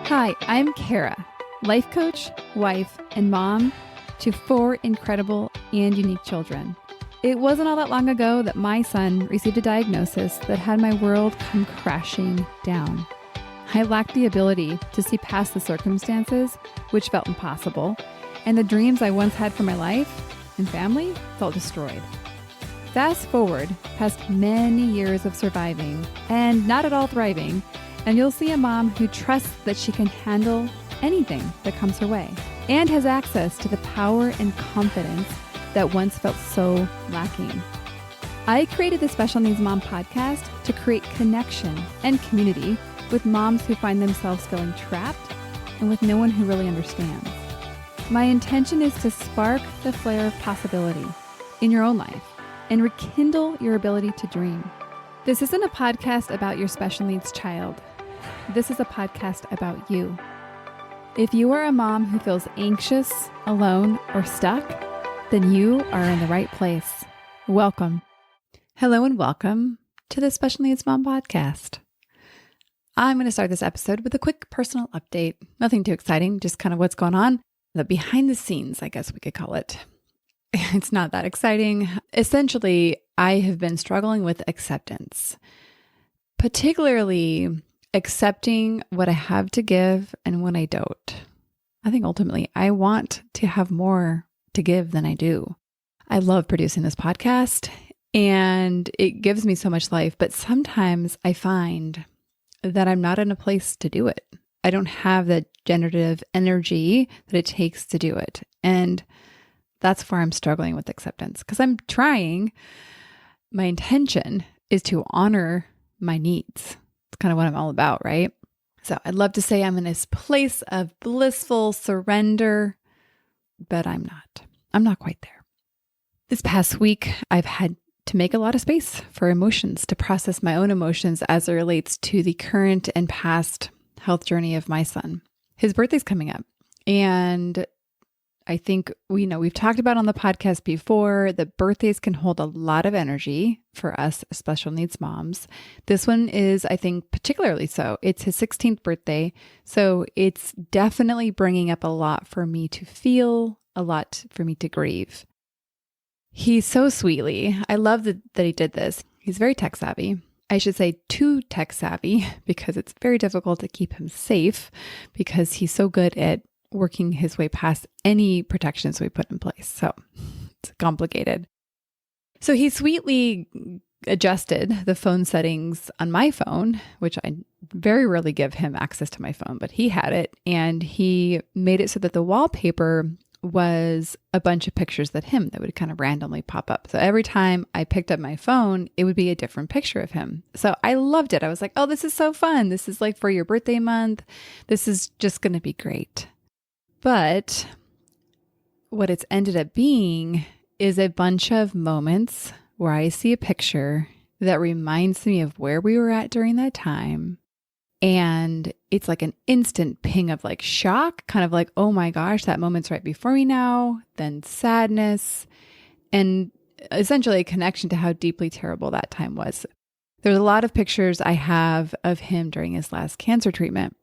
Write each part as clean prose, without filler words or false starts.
Hi, I'm Kara, life coach, wife, and mom to 4 incredible and unique children. It wasn't all that long ago that my son received a diagnosis that had my world come crashing down. I lacked the ability to see past the circumstances, which felt impossible, and the dreams I once had for my life and family felt destroyed. Fast forward past many years of surviving and not at all thriving, and you'll see a mom who trusts that she can handle anything that comes her way and has access to the power and confidence that once felt so lacking. I created the Special Needs Mom podcast to create connection and community with moms who find themselves feeling trapped and with no one who really understands. My intention is to spark the flare of possibility in your own life and rekindle your ability to dream. This isn't a podcast about your special needs child. This is a podcast about you. If you are a mom who feels anxious, alone, or stuck, then you are in the right place. Welcome. Hello and welcome to the Special Needs Mom podcast. I'm going to start this episode with a quick personal update. Nothing too exciting, just kind of what's going on. The behind the scenes, I guess we could call it. It's not that exciting. Essentially, I have been struggling with acceptance, particularly accepting what I have to give and when I don't. I think ultimately I want to have more to give than I do. I love producing this podcast and it gives me so much life, but sometimes I find that I'm not in a place to do it. I don't have the generative energy that it takes to do it. And that's where I'm struggling with acceptance because I'm trying. My intention is to honor my needs. It's kind of what I'm all about, right? So I'd love to say I'm in this place of blissful surrender, but I'm not. I'm not quite there. This past week, I've had to make a lot of space for emotions, to process my own emotions as it relates to the current and past health journey of my son. His birthday's coming up, and I think we've talked about on the podcast before that birthdays can hold a lot of energy for us special needs moms. This one is, I think, particularly so. It's his 16th birthday, so it's definitely bringing up a lot for me to feel, a lot for me to grieve. He's so sweetly. I love that he did this. He's very tech savvy. I should say too tech savvy because it's very difficult to keep him safe because he's so good at working his way past any protections we put in place. So it's complicated. So he sweetly adjusted the phone settings on my phone, which I very rarely give him access to my phone, but he had it. And he made it so that the wallpaper was a bunch of pictures that would kind of randomly pop up. So every time I picked up my phone, it would be a different picture of him. So I loved it. I was like, oh, this is so fun. This is like for your birthday month. This is just going to be great. But what it's ended up being is a bunch of moments where I see a picture that reminds me of where we were at during that time. And it's like an instant ping of like shock, kind of like, oh my gosh, that moment's right before me now, then sadness, and essentially a connection to how deeply terrible that time was. There's a lot of pictures I have of him during his last cancer treatment.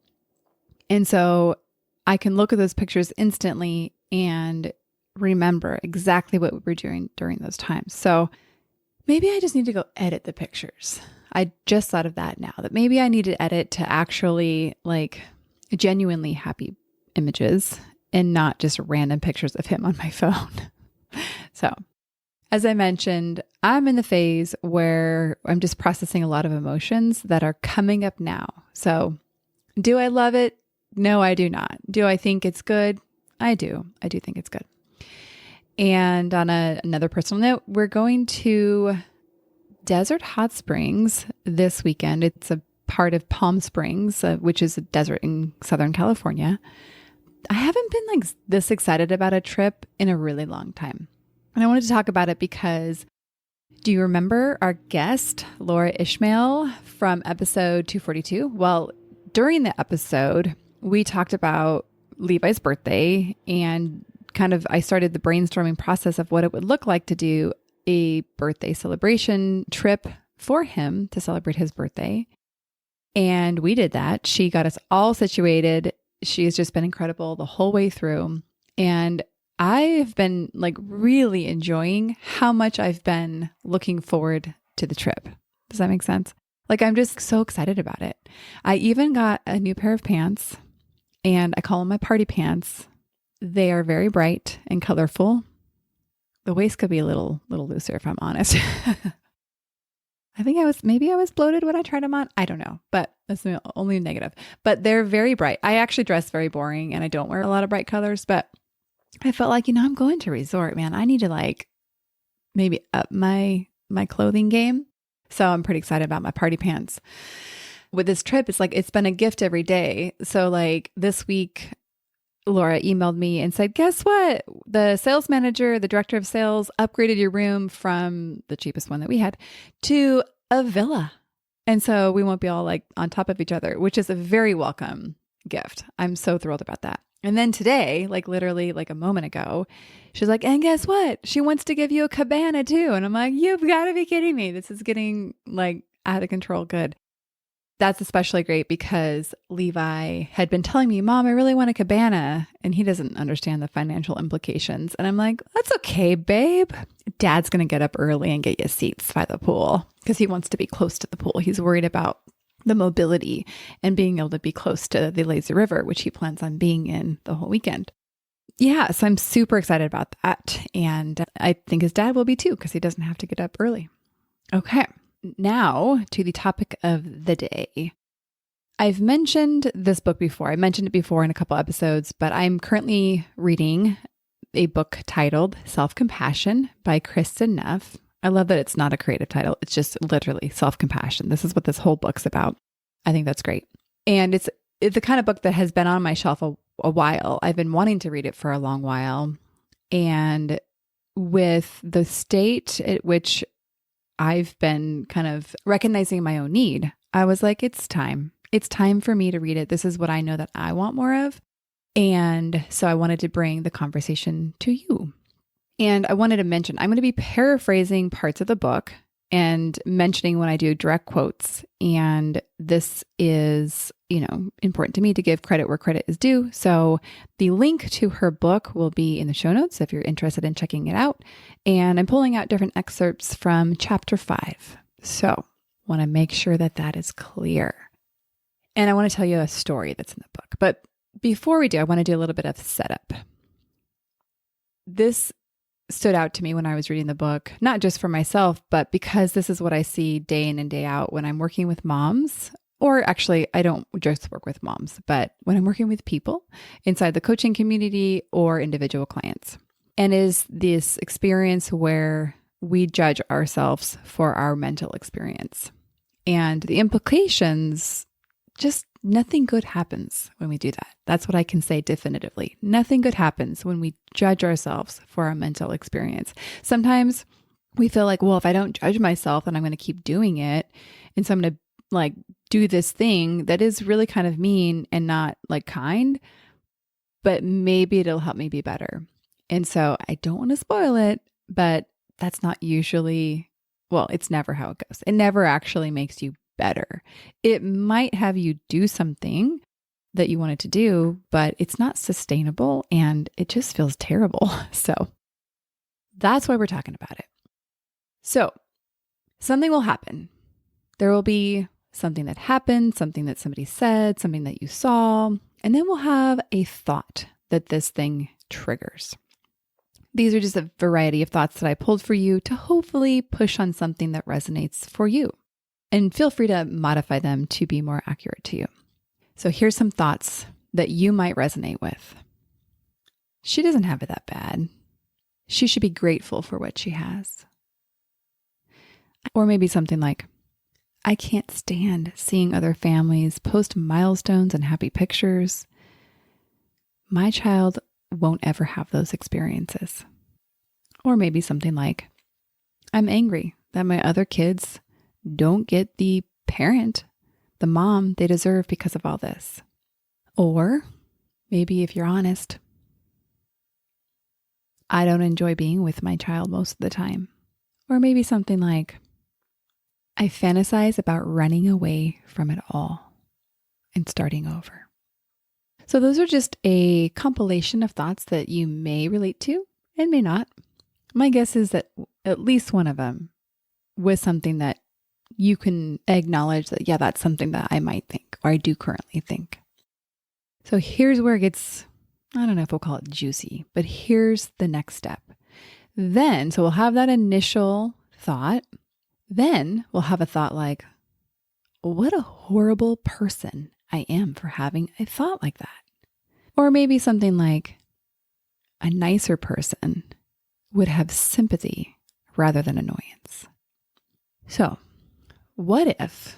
And so I can look at those pictures instantly and remember exactly what we were doing during those times. So maybe I just need to go edit the pictures. I just thought of that now, that maybe I need to edit to actually like genuinely happy images and not just random pictures of him on my phone. So as I mentioned, I'm in the phase where I'm just processing a lot of emotions that are coming up now. So do I love it? No, I do not. Do I think it's good? I do. I do think it's good. And on another personal note, we're going to Desert Hot Springs this weekend. It's a part of Palm Springs, which is a desert in Southern California. I haven't been like this excited about a trip in a really long time. And I wanted to talk about it because do you remember our guest, Laura Ishmael, from episode 242? Well, during the episode, we talked about Levi's birthday and I started the brainstorming process of what it would look like to do a birthday celebration trip for him to celebrate his birthday. And we did that. She got us all situated. She's just been incredible the whole way through. And I've been like really enjoying how much I've been looking forward to the trip. Does that make sense? Like, I'm just so excited about it. I even got a new pair of pants, and I call them my party pants. They are very bright and colorful. The waist could be a little looser if I'm honest. I think maybe I was bloated when I tried them on. I don't know, but that's the only negative. But they're very bright. I actually dress very boring and I don't wear a lot of bright colors, but I felt like, I'm going to a resort, man. I need to like maybe up my clothing game. So I'm pretty excited about my party pants. With this trip, it's like, it's been a gift every day. So like this week, Laura emailed me and said, guess what? The sales manager, the director of sales upgraded your room from the cheapest one that we had to a villa. And so we won't be all like on top of each other, which is a very welcome gift. I'm so thrilled about that. And then today, like literally like a moment ago, she's like, and guess what? She wants to give you a cabana too. And I'm like, you've got to be kidding me. This is getting like out of control good. That's especially great because Levi had been telling me, Mom, I really want a cabana. And he doesn't understand the financial implications. And I'm like, that's okay, babe. Dad's going to get up early and get you seats by the pool because he wants to be close to the pool. He's worried about the mobility and being able to be close to the lazy river, which he plans on being in the whole weekend. Yeah, so I'm super excited about that. And I think his dad will be too because he doesn't have to get up early. Okay. Now to the topic of the day. I've mentioned this book before. I mentioned it before in a couple episodes, but I'm currently reading a book titled Self-Compassion by Kristen Neff. I love that it's not a creative title. It's just literally self-compassion. This is what this whole book's about. I think that's great. And it's the kind of book that has been on my shelf a while. I've been wanting to read it for a long while. And with the state at which I've been kind of recognizing my own need, I was like, it's time. It's time for me to read it. This is what I know that I want more of. And so I wanted to bring the conversation to you. And I wanted to mention, I'm going to be paraphrasing parts of the book and mentioning when I do direct quotes. And this is, important to me to give credit where credit is due. So the link to her book will be in the show notes if you're interested in checking it out. And I'm pulling out different excerpts from chapter 5. So want to make sure that that is clear. And I want to tell you a story that's in the book. But before we do, I want to do a little bit of setup. This stood out to me when I was reading the book, not just for myself, but because this is what I see day in and day out when I'm working with moms. Or actually, I don't just work with moms, but when I'm working with people inside the coaching community or individual clients. And is this experience where we judge ourselves for our mental experience. And the implications, just nothing good happens when we do that. That's what I can say definitively. Nothing good happens when we judge ourselves for our mental experience. Sometimes we feel like, well, if I don't judge myself, then I'm going to keep doing it. And so I'm going to like do this thing that is really kind of mean and not like kind, but maybe it'll help me be better. And so I don't want to spoil it, but that's not usually, well, it's never how it goes. It never actually makes you better. It might have you do something that you wanted to do, but it's not sustainable and it just feels terrible. So that's why we're talking about it. So something will happen. There will be something that happened, something that somebody said, something that you saw, and then we'll have a thought that this thing triggers. These are just a variety of thoughts that I pulled for you to hopefully push on something that resonates for you. And feel free to modify them to be more accurate to you. So here's some thoughts that you might resonate with. She doesn't have it that bad. She should be grateful for what she has. Or maybe something like, I can't stand seeing other families post milestones and happy pictures. My child won't ever have those experiences. Or maybe something like, I'm angry that my other kids don't get the parent, the mom they deserve because of all this. Or maybe if you're honest, I don't enjoy being with my child most of the time. Or maybe something like, I fantasize about running away from it all and starting over. So those are just a compilation of thoughts that you may relate to and may not. My guess is that at least one of them was something that you can acknowledge that, yeah, that's something that I might think or I do currently think. So here's where it gets, I don't know if we'll call it juicy, but here's the next step. Then, so we'll have that initial thought. Then we'll have a thought like, what a horrible person I am for having a thought like that. Or maybe something like, a nicer person would have sympathy rather than annoyance. So, what if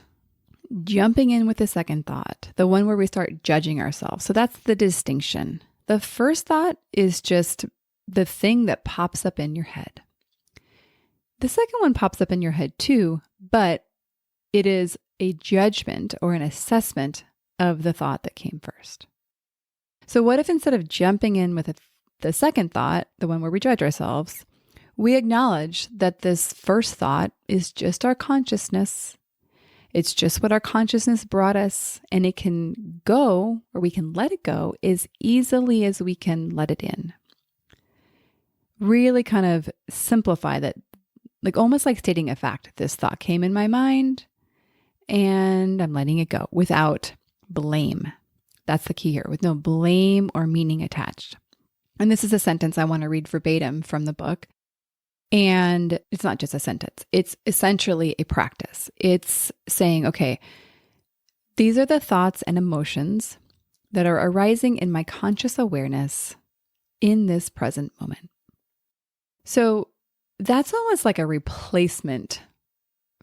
jumping in with the second thought, the one where we start judging ourselves? So that's the distinction. The first thought is just the thing that pops up in your head. The second one pops up in your head too, but it is a judgment or an assessment of the thought that came first. So what if instead of jumping in with the second thought, the one where we judge ourselves, we acknowledge that this first thought is just our consciousness. It's just what our consciousness brought us, and it can go, or we can let it go as easily as we can let it in. Really kind of simplify that, like almost like stating a fact. This thought came in my mind and I'm letting it go without blame. That's the key here, with no blame or meaning attached. And this is a sentence I want to read verbatim from the book. And it's not just a sentence. It's essentially a practice. It's saying, okay, these are the thoughts and emotions that are arising in my conscious awareness in this present moment. So that's almost like a replacement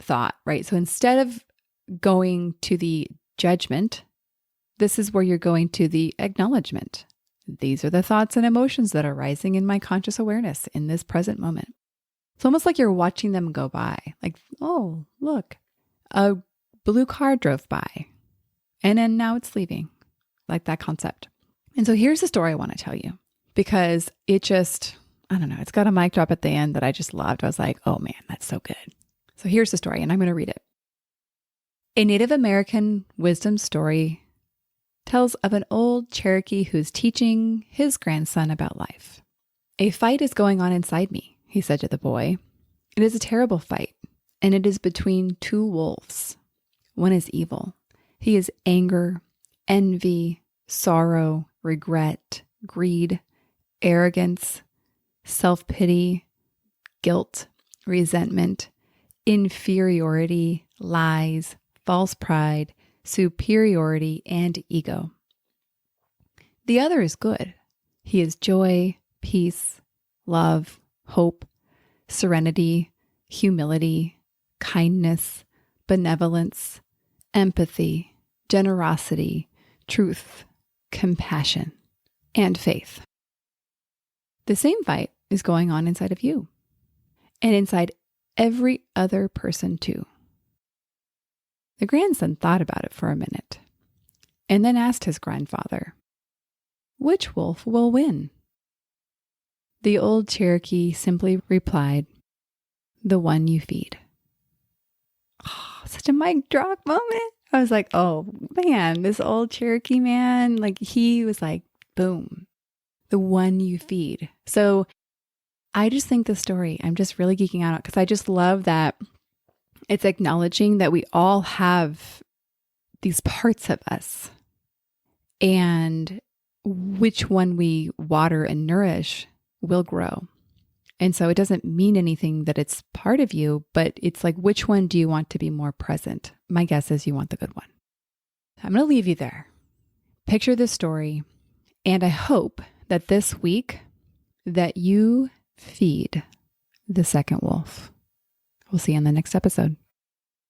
thought, right? So instead of going to the judgment, this is where you're going to the acknowledgement. These are the thoughts and emotions that are rising in my conscious awareness in this present moment. It's almost like you're watching them go by. Like, oh, look, a blue car drove by and then now it's leaving. Like that concept. And so here's the story I want to tell you because it just, I don't know, it's got a mic drop at the end that I just loved. I was like, oh man, that's so good. So here's the story and I'm going to read it. A Native American wisdom story tells of an old Cherokee who's teaching his grandson about life. A fight is going on inside me, he said to the boy. It is a terrible fight, and it is between two wolves. One is evil. He is anger, envy, sorrow, regret, greed, arrogance, self-pity, guilt, resentment, inferiority, lies, false pride, superiority, and ego. The other is good. He is joy, peace, love, hope, serenity, humility, kindness, benevolence, empathy, generosity, truth, compassion, and faith. The same fight is going on inside of you and inside every other person too. The grandson thought about it for a minute and then asked his grandfather, which wolf will win? The old Cherokee simply replied, the one you feed. Oh, such a mic drop moment. I was like, oh man, this old Cherokee man, like he was like, boom, the one you feed. So I just think the story, I'm just really geeking out because I just love that it's acknowledging that we all have these parts of us and which one we water and nourish will grow. And so it doesn't mean anything that it's part of you, but it's like, which one do you want to be more present? My guess is you want the good one. I'm going to leave you there. Picture this story. And I hope that this week that you feed the second wolf. We'll see you in the next episode.